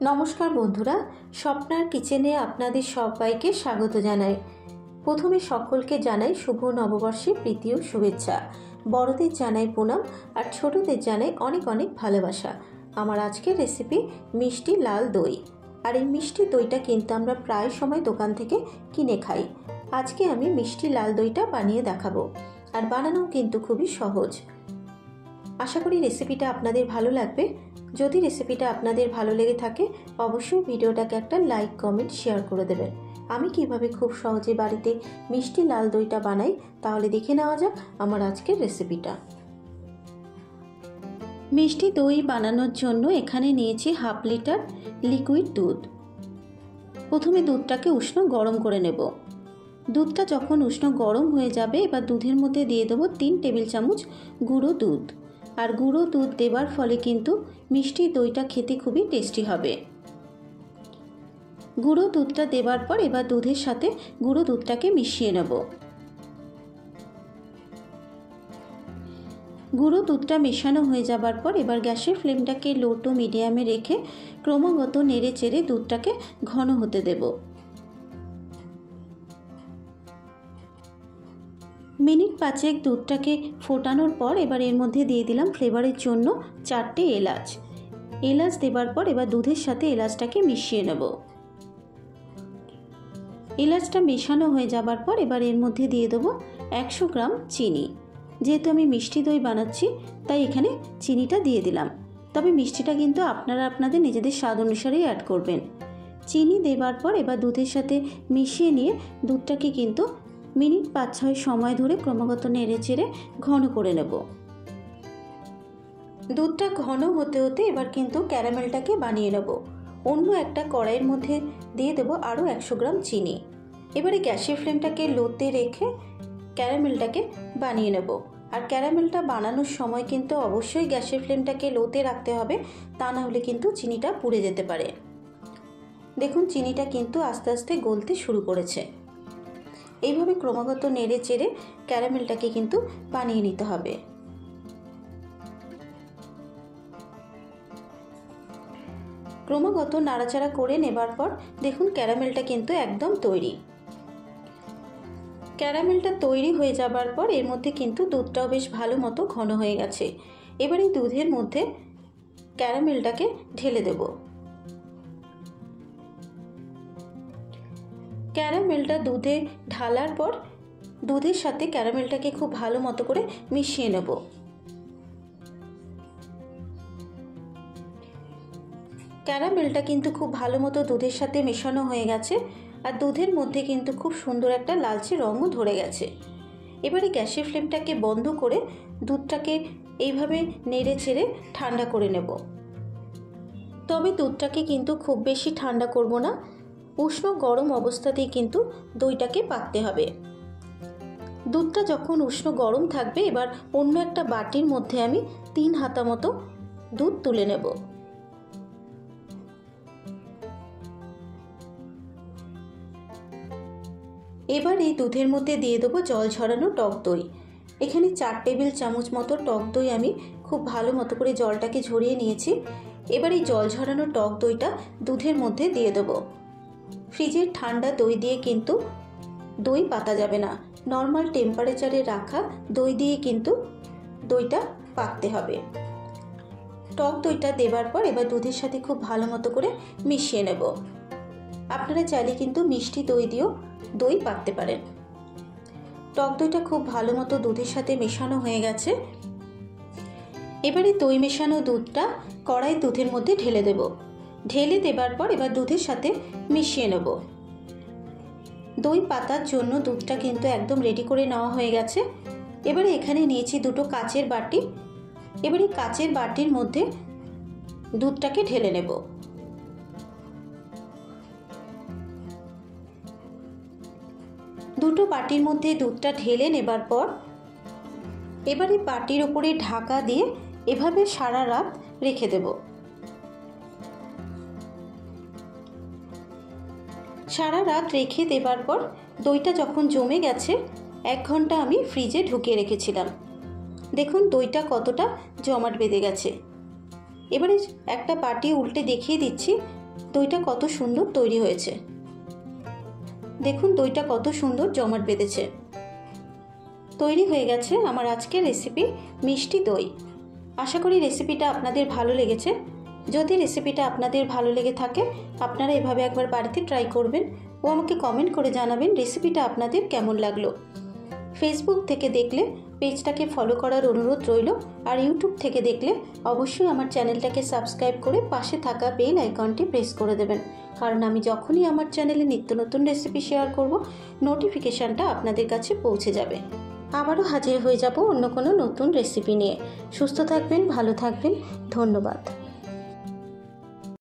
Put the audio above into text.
নমস্কার বন্ধুরা, স্বপ্নার কিচেনে আপনাদের সবাইকে স্বাগত জানাই। প্রথমে সকলকে জানাই শুভ নববর্ষের প্রীতি ও শুভেচ্ছা। বড়দের জানাই প্রণাম আর ছোটদের জানাই অনেক অনেক ভালোবাসা। আমার আজকের রেসিপি মিষ্টি লাল দই। আর এই মিষ্টি দইটা কিন্তু আমরা প্রায় সময় দোকান থেকে কিনে খাই। আজকে আমি মিষ্টি লাল দইটা বানিয়ে দেখাবো, আর বানানো কিন্তু খুবই সহজ। আশা করি রেসিপিটা আপনাদের ভালো লাগবে। যদি রেসিপিটা আপনাদের ভালো লেগে থাকে অবশ্যই ভিডিওটাকে একটা লাইক, কমেন্ট, শেয়ার করে দেবেন। আমি কিভাবে খুব সহজে বাড়িতে মিষ্টি লাল দইটা বানাই তাহলে দেখে নেওয়া যাক আমার আজকের রেসিপিটা। মিষ্টি দই বানানোর জন্য এখানে নিয়েছি 1/2 লিটার লিকুইড দুধ। প্রথমে দুধটাকে উষ্ণ গরম করে নেব। দুধটা যখন উষ্ণ গরম হয়ে যাবে এবার দুধের মধ্যে দিয়ে দেবো 3 টেবিল চামচ গুঁড়ো দুধ। আর গুঁড়ো দুধ দেওয়ার ফলে কিন্তু মিষ্টি দইটা খেতে খুবই টেস্টি হবে। গুঁড়ো দুধটা দেওয়ার পর এবার দুধের সাথে গুঁড়ো দুধটাকে মিশিয়ে নেব। গুঁড়ো দুধটা মেশানো হয়ে যাবার পর এবার গ্যাসের ফ্লেমটাকে লো টু মিডিয়ামে রেখে ক্রমাগত নেড়ে চেড়ে দুধটাকে ঘন হতে দেব। মিনিট 5 দুধটাকে ফোটানোর পর এবার এর মধ্যে দিয়ে দিলাম ফ্লেভারের জন্য 4টে এলাচ। এলাচ দেবার পর এবার দুধের সাথে এলাচটাকে মিশিয়ে নেব। এলাচটা মেশানো হয়ে যাবার পর এবার এর মধ্যে দিয়ে দেবো 100 গ্রাম চিনি। যেহেতু আমি মিষ্টি দই বানাচ্ছি তাই এখানে চিনিটা দিয়ে দিলাম, তবে মিষ্টিটা কিন্তু আপনারা আপনাদের নিজেদের স্বাদ অনুসারেই অ্যাড করবেন। চিনি দেবার পর এবার দুধের সাথে মিশিয়ে নিয়ে দুধটাকে কিন্তু মিনিট 5-6 সময় ধরে ক্রমাগত নেড়ে চেড়ে ঘন করে নেব। দুধটা ঘন হতে হতে এবার কিন্তু ক্যারামেলটাকে বানিয়ে নেব। অন্য একটা কড়াইয়ের মধ্যে দিয়ে দেব আরও 100 গ্রাম চিনি। এবারে গ্যাসের ফ্লেমটাকে লোতে রেখে ক্যারামেলটাকে বানিয়ে নেব। আর ক্যারামেলটা বানানোর সময় কিন্তু অবশ্যই গ্যাসের ফ্লেমটাকে লোতে রাখতে হবে, তা না হলে কিন্তু চিনিটা পুড়ে যেতে পারে। দেখুন চিনিটা কিন্তু আস্তে আস্তে গলতে শুরু করেছে। এইভাবে ক্রমাগত নেড়ে চেড়ে ক্যারামেলটাকে কিন্তু বানিয়ে নিতে হবে। ক্রমাগত নাড়াচাড়া করে নেবার পর দেখুন ক্যারামেলটা কিন্তু একদম তৈরি। ক্যারামেলটা তৈরি হয়ে যাবার পর এর মধ্যে কিন্তু দুধটাও বেশ ভালো মতো ঘন হয়ে গেছে। এবার এই দুধের মধ্যে ক্যারামেলটাকে ঢেলে দেব। ক্যারামেলটা দুধে ঢালার পর দুধের সাথে ক্যারামেলটাকে খুব ভালো মতো করে মিশিয়ে নেব। ক্যারামেলটা কিন্তু খুব ভালো মতো দুধের সাথে মেশানো হয়ে গেছে, আর দুধের মধ্যে কিন্তু খুব সুন্দর একটা লালচে রঙও ধরে গেছে। এবারে গ্যাসের ফ্লেমটাকে বন্ধ করে দুধটাকে এইভাবে নেড়ে চেড়ে ঠান্ডা করে নেব। তবে দুধটাকে কিন্তু খুব বেশি ঠান্ডা করব না, উষ্ণ গরম অবস্থাতেই কিন্তু দইটাকে পাকতে হবে। দুধটা যখন উষ্ণ গরম থাকবে এবার অন্য একটা বাটির মধ্যে আমি 3 হাতা মতো দুধ তুলে নেব। এবার এই দুধের মধ্যে দিয়ে দেবো জল ঝরানো টক দই। এখানে 4 টেবিল চামচ মতো টক দই আমি খুব ভালো মতো করে জলটাকে ঝরিয়ে নিয়েছি। এবার এই জল ঝরানো টক দইটা দুধের মধ্যে দিয়ে দেবো। ফ্রিজের ঠান্ডা দই দিয়ে কিন্তু দই পাতা যাবে না, নর্মাল টেম্পারেচারে রাখা দই দিয়ে কিন্তু দইটা পাকতে হবে। টক দইটা দেবার পর এবার দুধের সাথে খুব ভালো মতো করে মিশিয়ে নেব। আপনারা চাইলে কিন্তু মিষ্টি দই দিয়েও দই পাকতে পারেন। টক দইটা খুব ভালো মতো দুধের সাথে মেশানো হয়ে গেছে। এবারে দই মেশানো দুধটা কড়াই দুধের মধ্যে ঢেলে দেব। ঢেলে দেবার পর এবার দুধের সাথে মিশিয়ে নেব। দই পাতার জন্য দুধটা কিন্তু একদম রেডি করে নেওয়া হয়ে গেছে। এবারে এখানে নিয়েছি 2টো কাচের বাটি। এবারে কাচের বাটির মধ্যে দুধটাকে ঢেলে নেব। দুটো বাটির মধ্যে দুধটা ঢেলে নেবার পর এবারে বাটির উপরে ঢাকা দিয়ে এভাবে সারা রাত রেখে দেব। সারা রাত রেখে দেবার পর দইটা যখন জমে গেছে 1 ঘন্টা আমি ফ্রিজে ঢুকিয়ে রেখেছিলাম। দেখুন দইটা কতটা জমাট বেঁধে গেছে। এবারে একটা বাটি উল্টে দেখিয়ে দিচ্ছি দইটা কত সুন্দর তৈরি হয়েছে। দেখুন দইটা কত সুন্দর জমাট বেঁধেছে। তৈরি হয়ে গেছে আমার আজকের রেসিপি মিষ্টি দই। আশা করি রেসিপিটা আপনাদের ভালো লেগেছে। যদি রেসিপিটা আপনাদের ভালো লেগে থাকে আপনারা এভাবে একবার বাড়িতে ট্রাই করবেন ও আমাকে কমেন্ট করে জানাবেন রেসিপিটা আপনাদের কেমন লাগলো। ফেসবুক থেকে দেখলে পেজটাকে ফলো করার অনুরোধ রইল, আর ইউটিউব থেকে দেখলে অবশ্যই আমার চ্যানেলটাকে সাবস্ক্রাইব করে পাশে থাকা বেল আইকনটি প্রেস করে দেবেন, কারণ আমি যখনই আমার চ্যানেলে নিত্য নতুন রেসিপি শেয়ার করব নোটিফিকেশানটা আপনাদের কাছে পৌঁছে যাবে। আবারও হাজির হয়ে যাব অন্য কোনো নতুন রেসিপি নিয়ে। সুস্থ থাকবেন, ভালো থাকবেন, ধন্যবাদ।